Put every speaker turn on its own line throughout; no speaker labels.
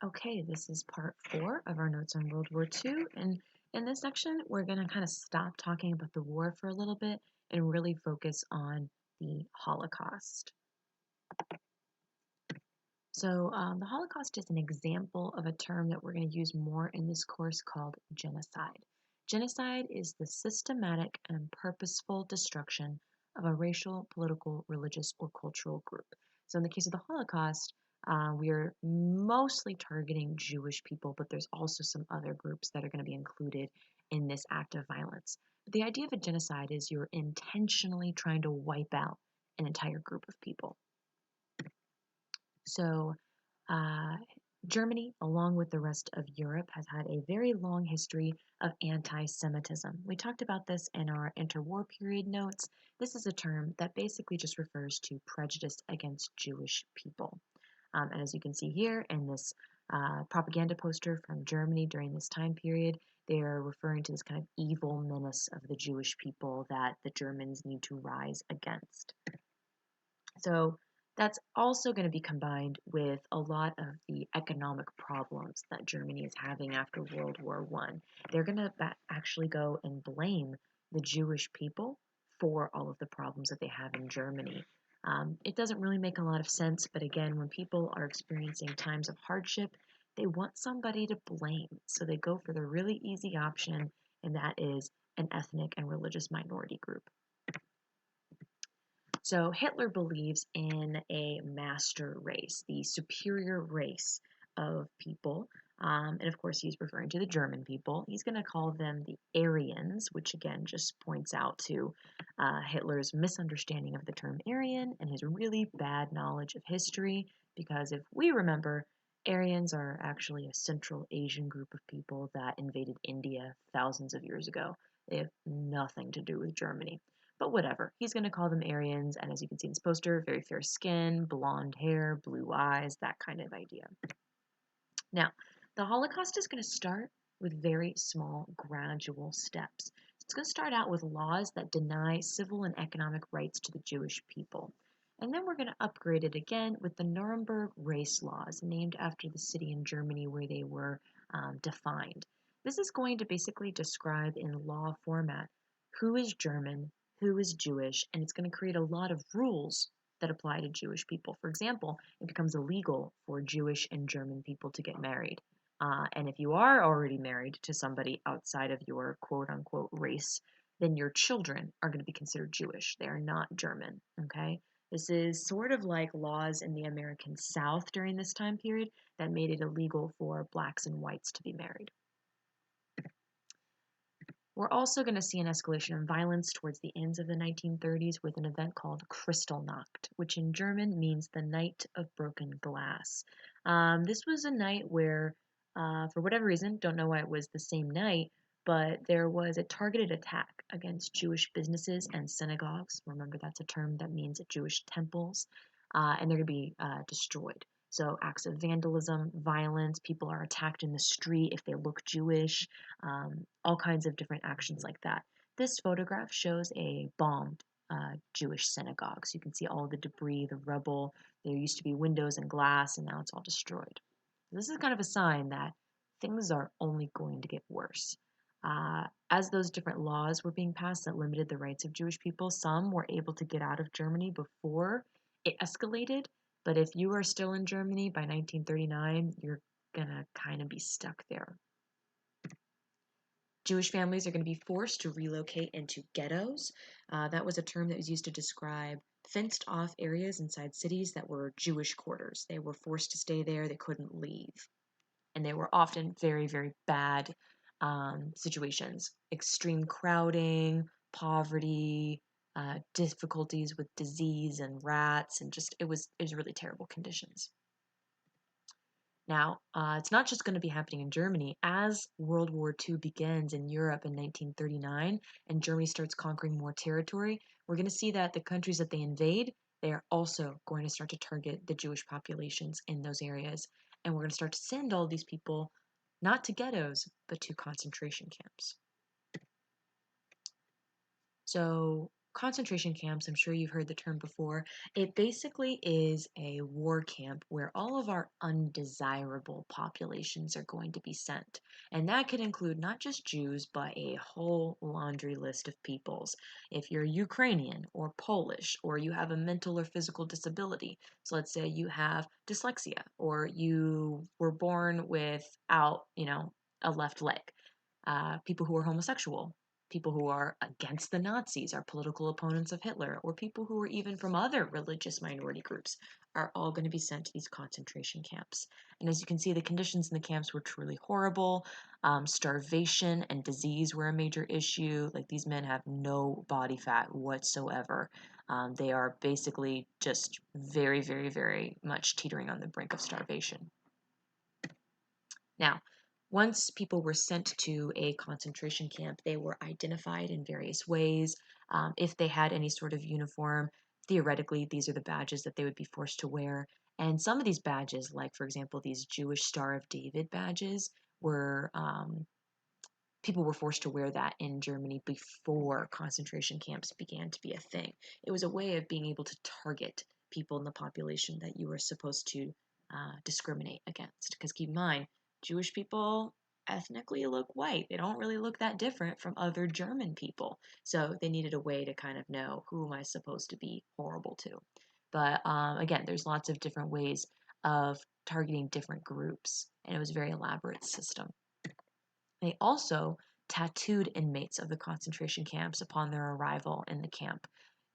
Okay, this is part 4 of our notes on World War II, and in this section, we're going to kind of stop talking about the war for a little bit and really focus on the Holocaust. So, the Holocaust is an example of a term that we're going to use more in this course called genocide. Genocide is the systematic and purposeful destruction of a racial, political, religious, or cultural group. So, in the case of the Holocaust, we are mostly targeting Jewish people, but there's also some other groups that are going to be included in this act of violence. But the idea of a genocide is you're intentionally trying to wipe out an entire group of people. So, uh, Germany, along with the rest of Europe, has had a very long history of anti Semitism. We talked about this in our interwar period notes. This is a term that basically just refers to prejudice against Jewish people. And as you can see here in this propaganda poster from Germany during this time period, they are referring to this kind of evil menace of the Jewish people that the Germans need to rise against. So that's also going to be combined with a lot of the economic problems that Germany is having after World War I. They're going to actually go and blame the Jewish people for all of the problems that they have in Germany. It doesn't really make a lot of sense, but again, when people are experiencing times of hardship, they want somebody to blame. So they go for the really easy option, and that is an ethnic and religious minority group. So Hitler believes in a master race, the superior race of people. And of course, he's referring to the German people. He's going to call them the Aryans, which again just points out to Hitler's misunderstanding of the term Aryan and his really bad knowledge of history. Because if we remember, Aryans are actually a Central Asian group of people that invaded India thousands of years ago. They have nothing to do with Germany. But whatever, he's going to call them Aryans, and as you can see in this poster, very fair skin, blonde hair, blue eyes, that kind of idea. Now, the Holocaust is going to start with very small, gradual steps. It's going to start out with laws that deny civil and economic rights to the Jewish people. And then we're going to upgrade it again with the Nuremberg race laws, named after the city in Germany where they were defined. This is going to basically describe in law format who is German, who is Jewish, and it's going to create a lot of rules that apply to Jewish people. For example, it becomes illegal for Jewish and German people to get married. And if you are already married to somebody outside of your quote unquote race, then your children are going to be considered Jewish. They are not German. Okay? This is sort of like laws in the American South during this time period that made it illegal for blacks and whites to be married. We're also going to see an escalation in violence towards the ends of the 1930s with an event called Kristallnacht, which in German means the night of broken glass. This was a night where, for whatever reason, don't know why it was the same night, but there was a targeted attack against Jewish businesses and synagogues. Remember, that's a term that means Jewish temples, and they're going to be destroyed. So acts of vandalism, violence, people are attacked in the street if they look Jewish, all kinds of different actions like that. This photograph shows a bombed Jewish synagogue. So you can see all the debris, the rubble. There used to be windows and glass, and now it's all destroyed. This is kind of a sign that things are only going to get worse. As those different laws were being passed that limited the rights of Jewish people, some were able to get out of Germany before it escalated. But if you are still in Germany by 1939, you're gonna kind of be stuck there. Jewish families are going to be forced to relocate into ghettos. That was a term that was used to describe fenced off areas inside cities that were Jewish quarters. They were forced to stay there, they couldn't leave. And they were often very, very bad situations, extreme crowding, poverty, difficulties with disease and rats, and just it was really terrible conditions. Now, it's not just going to be happening in Germany. As World War II begins in Europe in 1939 and Germany starts conquering more territory, we're going to see that the countries that they invade, they are also going to start to target the Jewish populations in those areas. And we're going to start to send all these people not to ghettos, but to concentration camps. So concentration camps, I'm sure you've heard the term before. It basically is a war camp where all of our undesirable populations are going to be sent. And that could include not just Jews, but a whole laundry list of peoples. If you're Ukrainian or Polish, or you have a mental or physical disability, so let's say you have dyslexia, or you were born without, a left leg, people who are homosexual, people who are against the Nazis, are political opponents of Hitler, or people who are even from other religious minority groups, are all going to be sent to these concentration camps. And as you can see, the conditions in the camps were truly horrible. Starvation and disease were a major issue. Like, these men have no body fat whatsoever. They are basically just very, very, very much teetering on the brink of starvation. Now, once people were sent to a concentration camp, they were identified in various ways. If they had any sort of uniform, theoretically, these are the badges that they would be forced to wear. And some of these badges, like for example, these Jewish Star of David badges, were people were forced to wear that in Germany before concentration camps began to be a thing. It was a way of being able to target people in the population that you were supposed to discriminate against. Because keep in mind, Jewish people ethnically look white. They don't really look that different from other German people. So they needed a way to kind of know, who am I supposed to be horrible to? But again, there's lots of different ways of targeting different groups, and it was a very elaborate system. They also tattooed inmates of the concentration camps upon their arrival in the camp.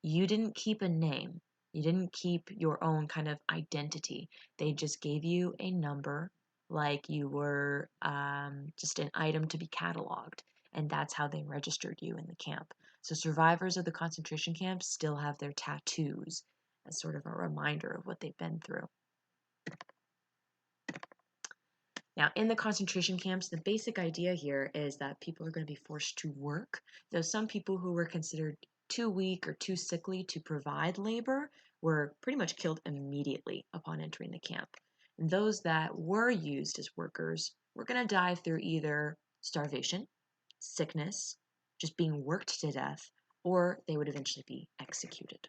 You didn't keep a name. You didn't keep your own kind of identity. They just gave you a number, like you were just an item to be cataloged. And that's how they registered you in the camp. So survivors of the concentration camps still have their tattoos as sort of a reminder of what they've been through. Now, in the concentration camps, the basic idea here is that people are going to be forced to work, though some people who were considered too weak or too sickly to provide labor were pretty much killed immediately upon entering the camp. And those that were used as workers were going to die through either starvation, sickness, just being worked to death, or they would eventually be executed.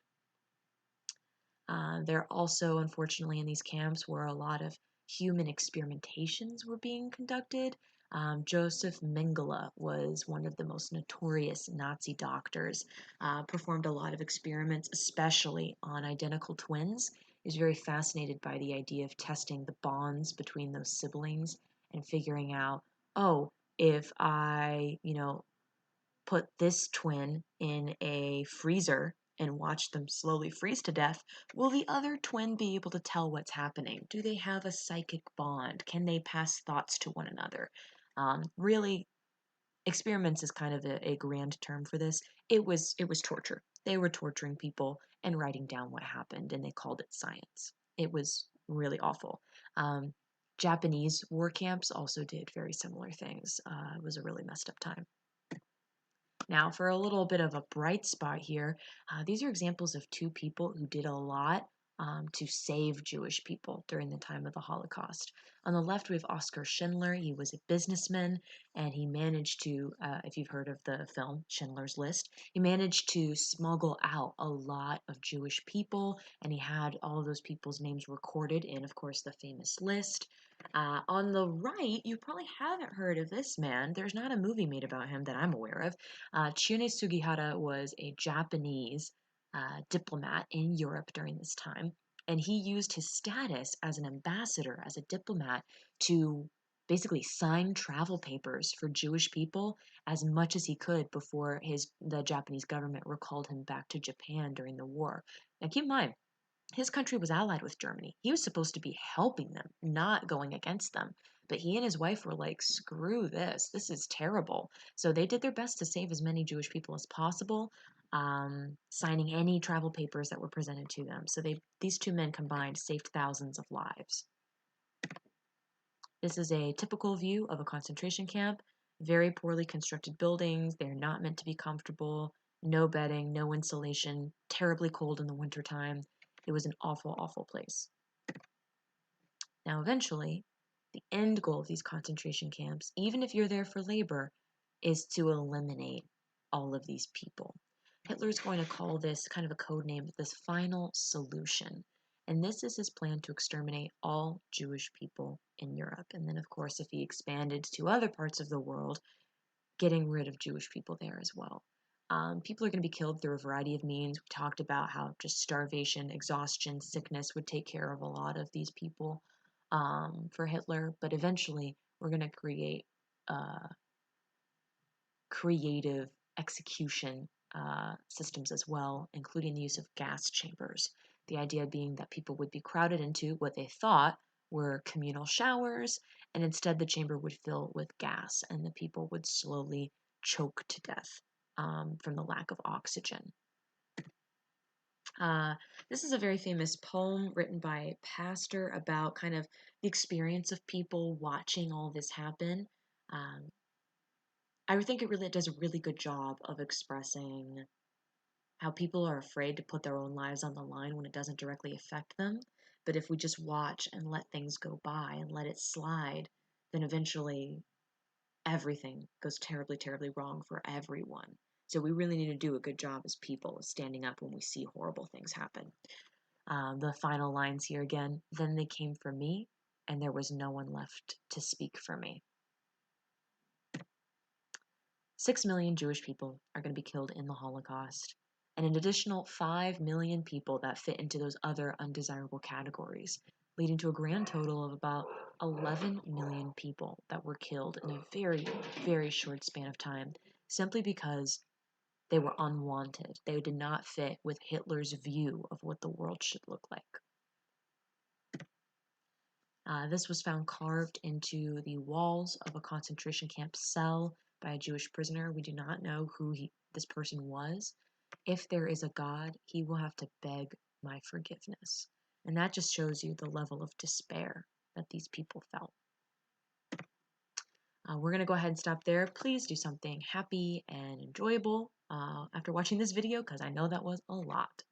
There also, unfortunately, in these camps where a lot of human experimentations were being conducted. Joseph Mengele was one of the most notorious Nazi doctors, performed a lot of experiments, especially on identical twins. He was very fascinated by the idea of testing the bonds between those siblings and figuring out, oh, if I, put this twin in a freezer and watch them slowly freeze to death, will the other twin be able to tell what's happening? Do they have a psychic bond? Can they pass thoughts to one another? Really, experiments is kind of a grand term for this. It was torture. They were torturing people and writing down what happened, and they called it science. It was really awful. Um, Japanese war camps also did very similar things. It was a really messed up time. Now, for a little bit of a bright spot here, these are examples of two people who did a lot to save Jewish people during the time of the Holocaust. On the left, we have Oskar Schindler. He was a businessman, and he managed to, if you've heard of the film Schindler's List, he managed to smuggle out a lot of Jewish people, and he had all of those people's names recorded in, of course, the famous list. On the right, you probably haven't heard of this man. There's not a movie made about him that I'm aware of. Chiune Sugihara was a Japanese diplomat in Europe during this time, and he used his status as an ambassador, as a diplomat, to basically sign travel papers for Jewish people as much as he could before the Japanese government recalled him back to Japan during the war. Now keep in mind, his country was allied with Germany. He was supposed to be helping them, not going against them. But he and his wife were like, screw this. This is terrible. So they did their best to save as many Jewish people as possible, signing any travel papers that were presented to them. So these two men combined saved thousands of lives. This is a typical view of a concentration camp. Very poorly constructed buildings. They're not meant to be comfortable. No bedding, no insulation, terribly cold in the wintertime. It was an awful, awful place. Now, eventually, the end goal of these concentration camps, even if you're there for labor, is to eliminate all of these people. Hitler's going to call this kind of a code name, this final solution. And this is his plan to exterminate all Jewish people in Europe. And then, of course, if he expanded to other parts of the world, getting rid of Jewish people there as well. People are going to be killed through a variety of means. We talked about how just starvation, exhaustion, sickness would take care of a lot of these people for Hitler. But eventually, we're going to create creative execution systems as well, including the use of gas chambers. The idea being that people would be crowded into what they thought were communal showers, and instead the chamber would fill with gas, and the people would slowly choke to death from the lack of oxygen. Uh, this is a very famous poem written by a pastor about kind of the experience of people watching all this happen. Um, I think it really does a really good job of expressing how people are afraid to put their own lives on the line when it doesn't directly affect them. But if we just watch and let things go by and let it slide, then eventually everything goes terribly, terribly wrong for everyone. So we really need to do a good job as people of standing up when we see horrible things happen. The final lines here again. Then they came for me, and there was no one left to speak for me. 6 million Jewish people are going to be killed in the Holocaust, and an additional 5 million people that fit into those other undesirable categories, leading to a grand total of about 11 million people that were killed in a very, very short span of time, simply because they were unwanted. They did not fit with Hitler's view of what the world should look like. This was found carved into the walls of a concentration camp cell by a Jewish prisoner. We do not know who this person was. If there is a God, he will have to beg my forgiveness. And that just shows you the level of despair that these people felt. We're going to go ahead and stop there. Please do something happy and enjoyable after watching this video, because I know that was a lot.